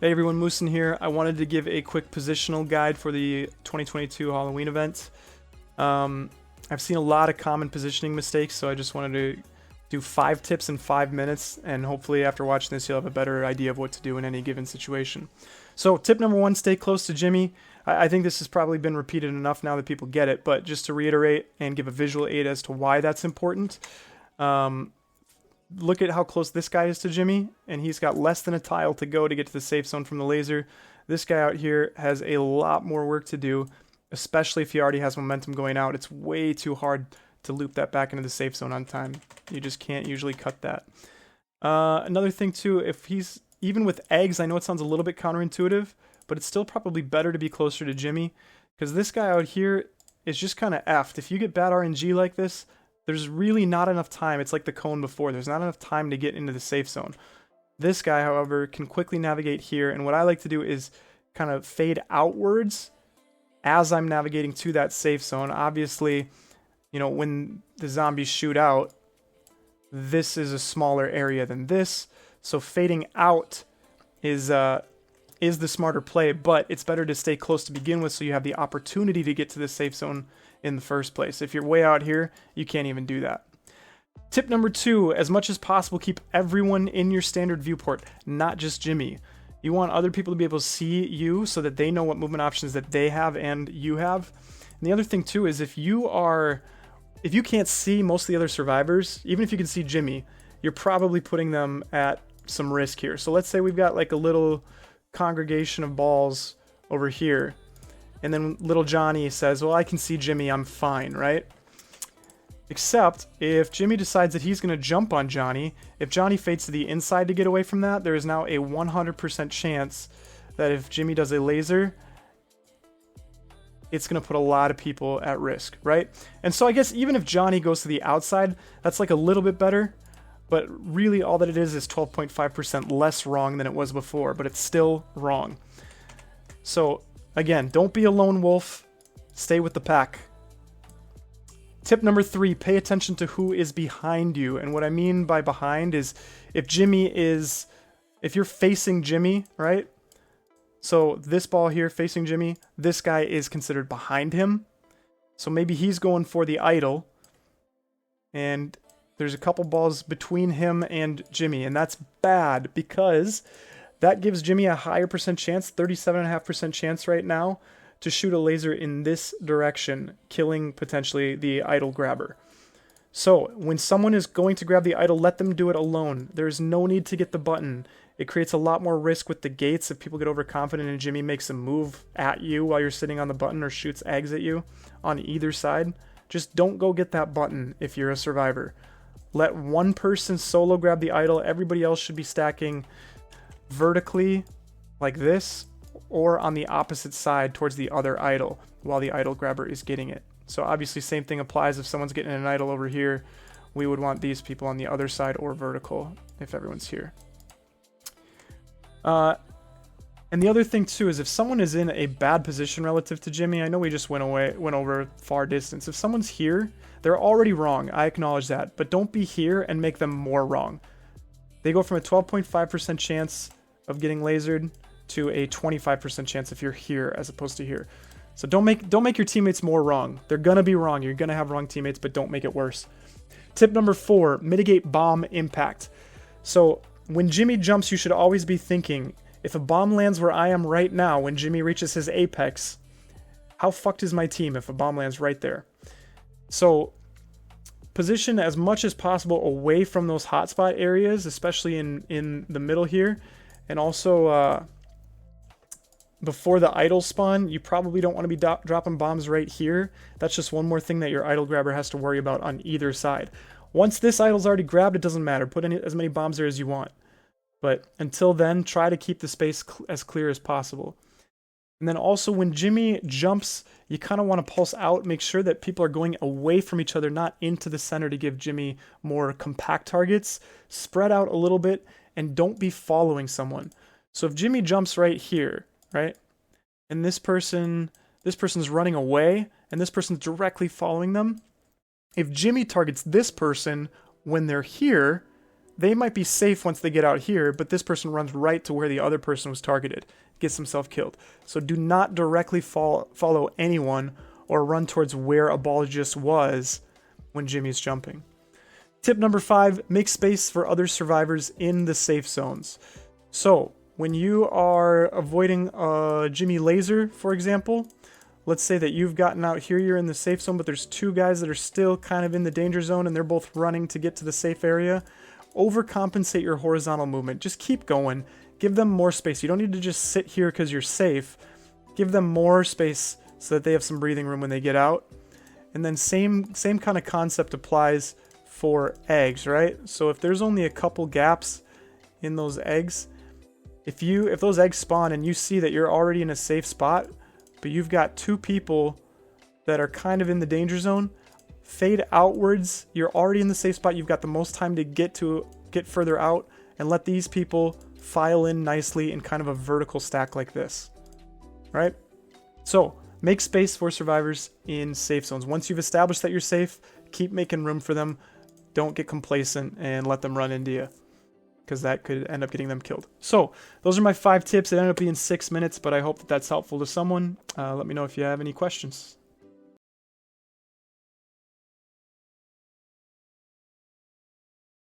Hey everyone, Moosin here. I wanted to give a quick positional guide for the 2022 Halloween event. I've seen a lot of common positioning mistakes, so I just wanted to do 5 tips in 5 minutes, and hopefully after watching this you'll have a better idea of what to do in any given situation. So tip number 1, stay close to Jimmy. I think this has probably been repeated enough now that people get it, but just to reiterate and give a visual aid as to why that's important. Look at how close this guy is to Jimmy, and he's got less than a tile to go to get to the safe zone from the laser. This guy out here has a lot more work to do, especially if he already has momentum going out. It's way too hard to loop that back into the safe zone on time. You just can't usually cut that. Another thing too, if he's, even with eggs, I know it sounds a little bit counterintuitive, but it's still probably better to be closer to Jimmy, because this guy out here is just kind of effed. If you get bad RNG like this, there's really not enough time. It's like the cone before. There's not enough time to get into the safe zone. This guy, however, can quickly navigate here, and what I like to do is kind of fade outwards as I'm navigating to that safe zone. Obviously, you know, when the zombies shoot out, this is a smaller area than this, so fading out is the smarter play, but it's better to stay close to begin with so you have the opportunity to get to the safe zone in the first place. If you're way out here, you can't even do that. Tip number 2, as much as possible, keep everyone in your standard viewport, not just Jimmy. You want other people to be able to see you so that they know what movement options that they have and you have. And the other thing too is if you can't see most of the other survivors, even if you can see Jimmy, you're probably putting them at some risk here. So let's say we've got like a little congregation of balls over here, and then little Johnny says, well, I can see Jimmy, I'm fine, right? Except if Jimmy decides that he's going to jump on Johnny, if Johnny fades to the inside to get away from that, there is now a 100% chance that if Jimmy does a laser, it's going to put a lot of people at risk, right? And so I guess even if Johnny goes to the outside, that's like a little bit better, but really all that it is 12.5% less wrong than it was before, but it's still wrong. So again, don't be a lone wolf, stay with the pack. Tip number 3, pay attention to who is behind you. And what I mean by behind is if you're facing Jimmy, right? So this ball here facing Jimmy, this guy is considered behind him. So maybe he's going for the idol, and there's a couple balls between him and Jimmy, and that's bad because that gives Jimmy a higher percent chance, 37.5% chance right now, to shoot a laser in this direction, killing potentially the idol grabber. So when someone is going to grab the idol, let them do it alone. There's no need to get the button. It creates a lot more risk with the gates if people get overconfident and Jimmy makes a move at you while you're sitting on the button or shoots eggs at you on either side. Just don't go get that button if you're a survivor. Let one person solo grab the idol. Everybody else should be stacking vertically like this or on the opposite side towards the other idol while the idol grabber is getting it. So obviously same thing applies if someone's getting an idol over here. We would want these people on the other side or vertical if everyone's here. And the other thing too is if someone is in a bad position relative to Jimmy, I know we just went over far distance. If someone's here, they're already wrong. I acknowledge that, but don't be here and make them more wrong. They go from a 12.5% chance of getting lasered to a 25% chance if you're here as opposed to here. So don't make your teammates more wrong. They're gonna be wrong. You're gonna have wrong teammates, but don't make it worse. Tip number 4, mitigate bomb impact. So when Jimmy jumps, you should always be thinking, if a bomb lands where I am right now, when Jimmy reaches his apex, how fucked is my team if a bomb lands right there? So position as much as possible away from those hotspot areas, especially in the middle here, and also before the idol spawn, you probably don't want to be dropping bombs right here. That's just one more thing that your idol grabber has to worry about on either side. Once this idol's already grabbed, it doesn't matter. Put in as many bombs there as you want. But until then, try to keep the space as clear as possible. And then also when Jimmy jumps, you kind of want to pulse out. Make sure that people are going away from each other, not into the center to give Jimmy more compact targets. Spread out a little bit and don't be following someone. So if Jimmy jumps right here, right? And this person's running away and this person's directly following them. If Jimmy targets this person when they're here, they might be safe once they get out here, but this person runs right to where the other person was targeted, gets himself killed. So do not directly follow anyone or run towards where a ball just was when Jimmy's jumping. Tip number 5, make space for other survivors in the safe zones. So when you are avoiding a Jimmy laser, for example, let's say that you've gotten out here, you're in the safe zone, but there's 2 guys that are still kind of in the danger zone and they're both running to get to the safe area. Overcompensate your horizontal movement. Just keep going. Give them more space. You don't need to just sit here because you're safe. Give them more space so that they have some breathing room when they get out. And then same kind of concept applies for eggs, right? So if there's only a couple gaps in those eggs, if those eggs spawn and you see that you're already in a safe spot, but you've got 2 people that are kind of in the danger zone, fade outwards. You're already in the safe spot. You've got the most time to get further out, and let these people file in nicely in kind of a vertical stack like this, right? So make space for survivors in safe zones. Once you've established that you're safe, keep making room for them. Don't get complacent and let them run into you, because that could end up getting them killed. So those are my 5 tips. It ended up being 6 minutes, but I hope that that's helpful to someone. Let me know if you have any questions.